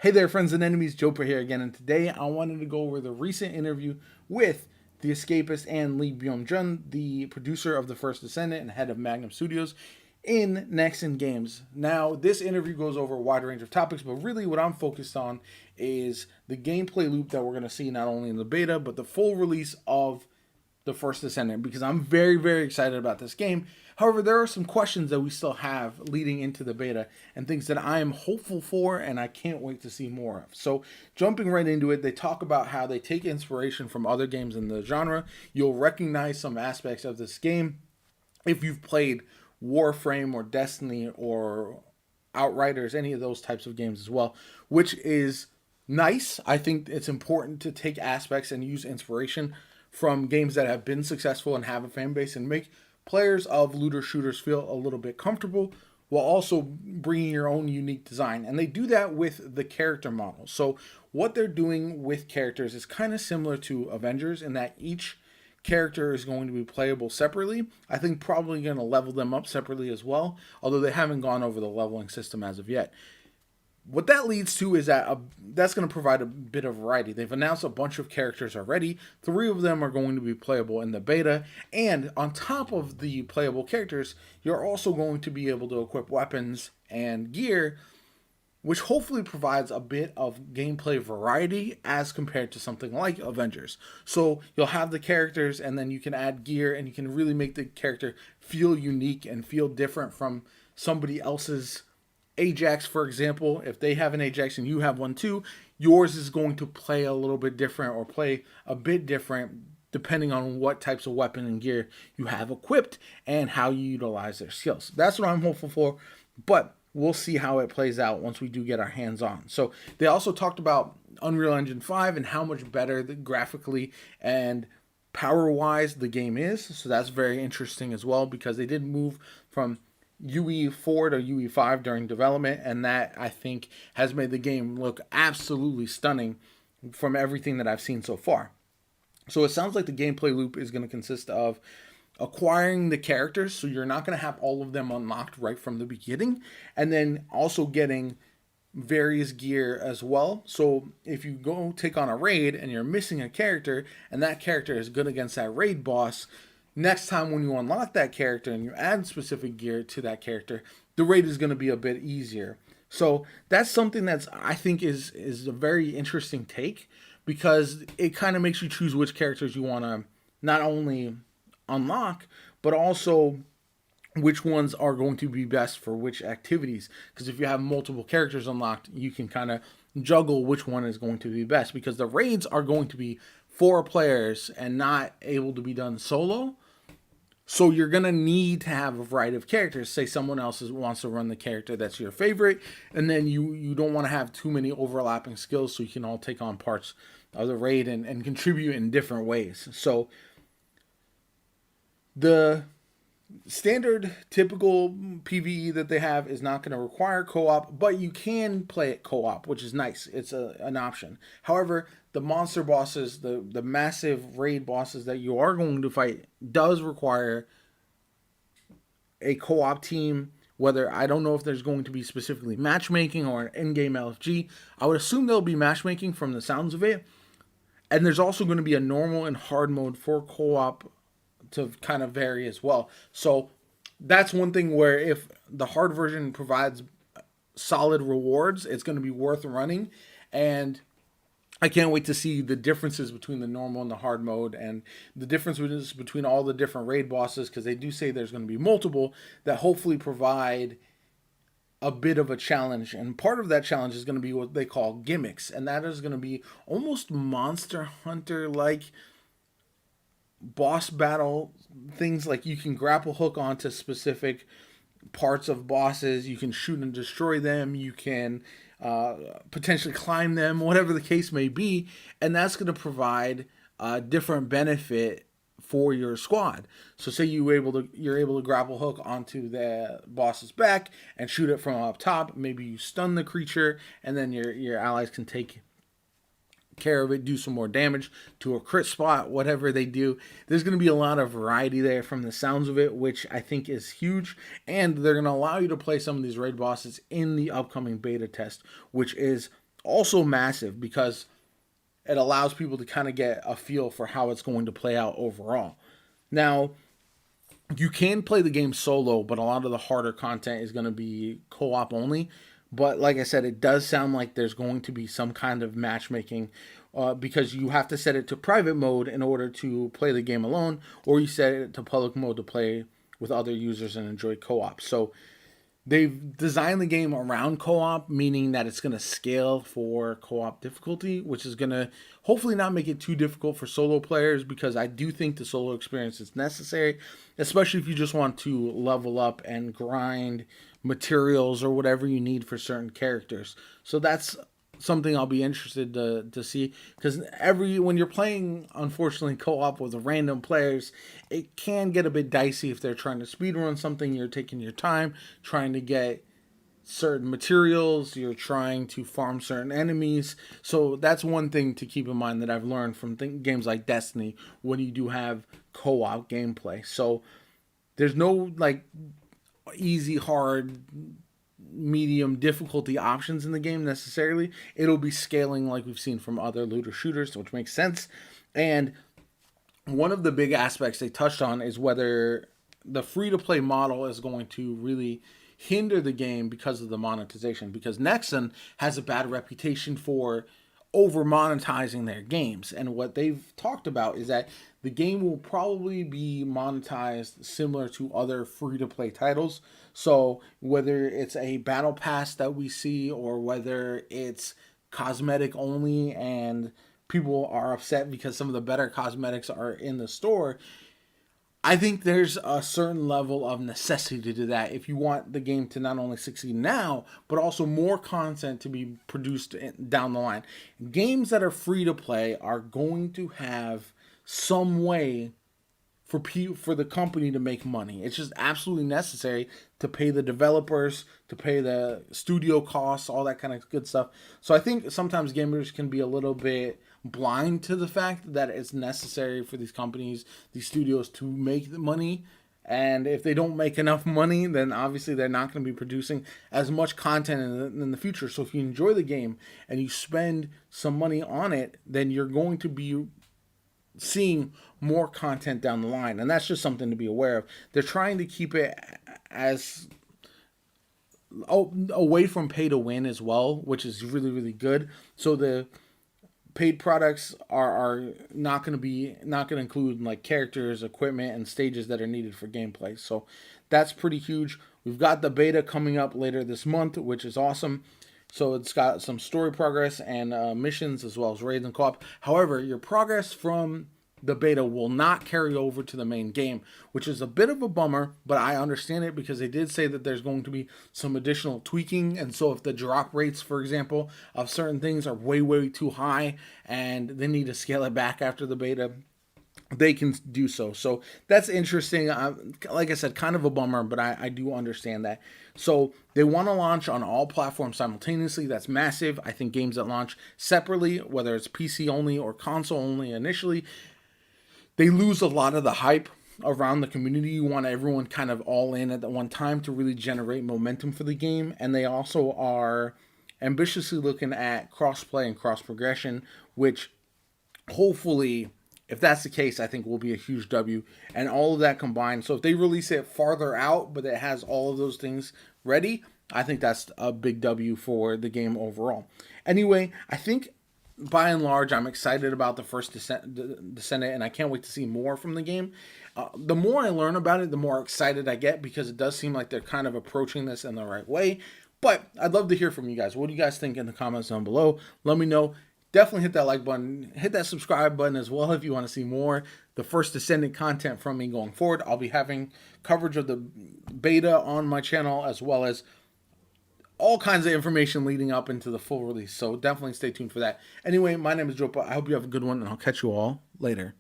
Hey there, friends and enemies, Jopa here again, and today I wanted to go over the recent interview with The Escapist and Lee Byung-jun, the producer of the First Descendant and head of Magnum Studios, in Nexon Games. Now, this interview goes over a wide range of topics, but really what I'm focused on is the gameplay loop that we're going to see not only in the beta, but the full release of the First Descendant, because I'm very, very excited about this game. However, there are some questions that we still have leading into the beta and things that I am hopeful for and I can't wait to see more of. So, jumping right into it, they talk about how they take inspiration from other games in the genre. You'll recognize some aspects of this game if you've played Warframe or Destiny or Outriders, any of those types of games as well, which is nice. I think it's important to take aspects and use inspiration from games that have been successful and have a fan base and make players of looter shooters feel a little bit comfortable while also bringing your own unique design. And they do that with the character model. So what they're doing with characters is kind of similar to Avengers in that each character is going to be playable separately. I think probably going to level them up separately as well, although they haven't gone over the leveling system as of yet. What that leads to is that that's going to provide a bit of variety. They've announced a bunch of characters already. 3 of them are going to be playable in the beta. And on top of the playable characters, you're also going to be able to equip weapons and gear, which hopefully provides a bit of gameplay variety as compared to something like Avengers. So you'll have the characters and then you can add gear and you can really make the character feel unique and feel different from somebody else's Ajax, for example. If they have an Ajax and you have one too, yours is going to play a little bit different or play a bit different depending on what types of weapon and gear you have equipped and how you utilize their skills. That's what I'm hopeful for, but we'll see how it plays out once we do get our hands on. So they also talked about Unreal Engine 5 and how much better graphically and power-wise the game is. So that's very interesting as well, because they did move from UE4 to UE5 during development, and that I think has made the game look absolutely stunning from everything that I've seen so far. So it sounds like the gameplay loop is going to consist of acquiring the characters, so you're not going to have all of them unlocked right from the beginning, and then also getting various gear as well. So if you go take on a raid and you're missing a character and that character is good against that raid boss, next time when you unlock that character and you add specific gear to that character, the raid is going to be a bit easier. So that's something that's I think is a very interesting take, because it kind of makes you choose which characters you want to not only unlock, but also which ones are going to be best for which activities. Because if you have multiple characters unlocked, you can kind of juggle which one is going to be best, because the raids are going to be 4 players and not able to be done solo. So you're going to need to have a variety of characters. Say someone else wants to run the character that's your favorite, and then you don't want to have too many overlapping skills, so you can all take on parts of the raid and contribute in different ways. So the standard typical PvE that they have is not going to require co-op, but you can play it co-op, which is nice. It's an option. However, the monster bosses, the massive raid bosses that you are going to fight, does require a co-op team. Whether, I don't know if there's going to be specifically matchmaking or an in-game LFG. I would assume there'll be matchmaking from the sounds of it. And there's also going to be a normal and hard mode for co-op to kind of vary as well. So that's one thing where if the hard version provides solid rewards, it's going to be worth running. And I can't wait to see the differences between the normal and the hard mode, and the differences between all the different raid bosses, because they do say there's going to be multiple that hopefully provide a bit of a challenge. And part of that challenge is going to be what they call gimmicks, and that is going to be almost Monster Hunter like boss battle things. Like you can grapple hook onto specific parts of bosses, you can shoot and destroy them, you can potentially climb them, whatever the case may be, and that's going to provide a different benefit for your squad. So say you're able to grapple hook onto the boss's back and shoot it from up top. Maybe you stun the creature, and then your allies can take care of it, do some more damage to a crit spot, whatever they do. There's going to be a lot of variety there from the sounds of it, which I think is huge. And they're going to allow you to play some of these raid bosses in the upcoming beta test, which is also massive because it allows people to kind of get a feel for how it's going to play out overall. Now, you can play the game solo, but a lot of the harder content is going to be co-op only. But like I said, it does sound like there's going to be some kind of matchmaking because you have to set it to private mode in order to play the game alone, or you set it to public mode to play with other users and enjoy co-op. So they've designed the game around co-op, meaning that it's going to scale for co-op difficulty, which is going to hopefully not make it too difficult for solo players, because I do think the solo experience is necessary, especially if you just want to level up and grind materials or whatever you need for certain characters. So that's something I'll be interested to see, because when you're playing, unfortunately, co-op with random players, it can get a bit dicey if they're trying to speedrun something. You're taking your time trying to get certain materials, you're trying to farm certain enemies. So that's one thing to keep in mind that I've learned from games like Destiny when you do have co-op gameplay. So there's no like easy, hard, medium difficulty options in the game necessarily. It'll be scaling like we've seen from other looter shooters, which makes sense. And one of the big aspects they touched on is whether the free-to-play model is going to really hinder the game because of the monetization, because Nexon has a bad reputation for over monetizing their games. And what they've talked about is that the game will probably be monetized similar to other free-to-play titles. So whether it's a battle pass that we see, or whether it's cosmetic only and people are upset because some of the better cosmetics are in the store, I think there's a certain level of necessity to do that if you want the game to not only succeed now, but also more content to be produced down the line. Games that are free to play are going to have some way for the company to make money. It's just absolutely necessary to pay the developers, to pay the studio costs, all that kind of good stuff. So I think sometimes gamers can be a little bit blind to the fact that it's necessary for these companies, these studios, to make the money. And if they don't make enough money, then obviously they're not going to be producing as much content in the future. So if you enjoy the game and you spend some money on it, then you're going to be seeing more content down the line. And that's just something to be aware of. They're trying to keep it as away from pay to win as well, which is really, really good. So the paid products are not going to include like characters, equipment, and stages that are needed for gameplay. So that's pretty huge. We've got the beta coming up later this month, which is awesome. So it's got some story progress and missions, as well as raids and co-op. However, your progress from the beta will not carry over to the main game, which is a bit of a bummer, but I understand it because they did say that there's going to be some additional tweaking. And so if the drop rates, for example, of certain things are way, way too high and they need to scale it back after the beta, they can do so. So that's interesting. Like I said, kind of a bummer, but I do understand that. So they want to launch on all platforms simultaneously. That's massive. I think games that launch separately, whether it's PC only or console only initially, they lose a lot of the hype around the community. You want everyone kind of all in at the one time to really generate momentum for the game. And they also are ambitiously looking at cross-play and cross-progression, which hopefully, if that's the case, I think will be a huge W. And all of that combined. So if they release it farther out, but it has all of those things ready, I think that's a big W for the game overall. Anyway, I think by and large, I'm excited about the First Descendant, and I can't wait to see more from the game. The more I learn about it, the more excited I get, because it does seem like they're kind of approaching this in the right way. But I'd love to hear from you guys. What do you guys think in the comments down below? Let me know. Definitely hit that like button, hit that subscribe button as well if you want to see more the First Descendant content from me going forward. I'll be having coverage of the beta on my channel, as well as all kinds of information leading up into the full release. So definitely stay tuned for that. Anyway, my name is JoPa. I hope you have a good one, and I'll catch you all later.